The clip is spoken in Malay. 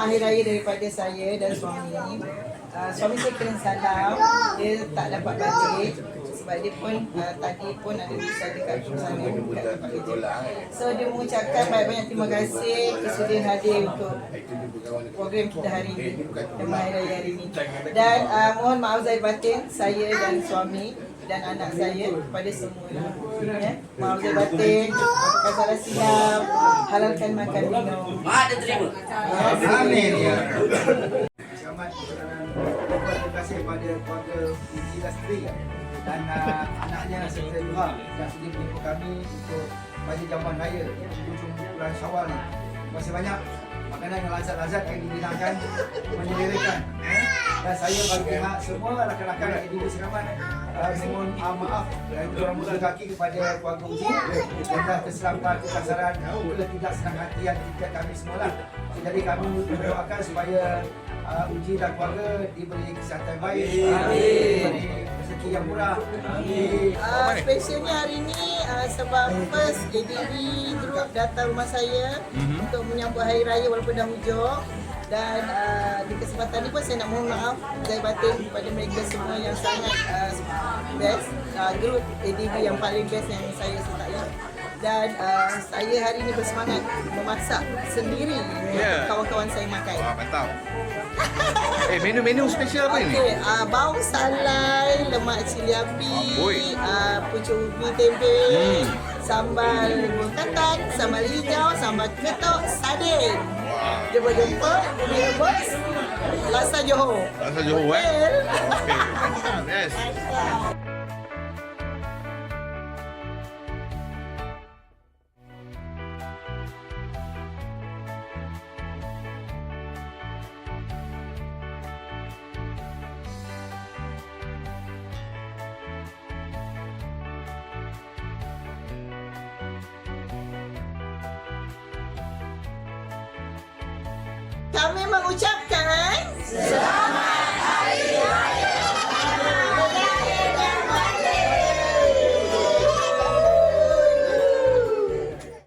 Hari Raya daripada saya dan suami. Suami saya kena salam, dia tak dapat balik sebab dia pun tadi pun ada urusan dekat perusahaan dia bukan dapat kerja. So dia mengucapkan banyak-banyak terima kasih kesudian hadir untuk program kita hari ini, Tema Hari Raya hari ini. Dan mohon maaf zahir batin saya dan suami dan anak saya kepada semua. Ya. Maaf zahir batin, apakah salah silap, halalkan makan minum. Mak dia terima. Amin ya. Selamat terima kasih kepada keluarga Uji Lastri dan anaknya serta Luha yang sudi menjemput kami untuk pada jamuan raya hujung bulan Syawal ni. Terima kasih banyak. Makanan yang lazat-lazat yang dihidangkan menyelerakan. Dan saya bagi pihak semua rakan-rakan ibu sekalian mohon maaf dan kurang mudah kaki kepada keluarga Uji dan keselamatan kesabaran tidak senang hati yang kita kami semualah. Jadi kami berdoakan supaya Uji dan keluarga diberi kesihatan baik, diberi rezeki yang murah. Specialnya hari ini sebab first ADB Group datang rumah saya untuk menyambut Hari Raya walaupun dah hujung. Dan di kesempatan ini pun saya nak mohon maaf zahir batin kepada mereka semua yang sangat best, grup ADB yang paling best yang saya sertai. Dan saya hari ini bersemangat memasak sendiri untuk kawan-kawan saya makan. Wah, mantap. Menu-menu spesial apa ini? Okey, bawang salai, lemak cili api, pucuk ubi tempe, sambal buah katan, sambal hijau, sambal ketuk, sardin. Jumpa-jumpa, Bumi Rebus, Lasa Johor. Lasa Johor, Okey, mantap, yes. Kami mengucapkan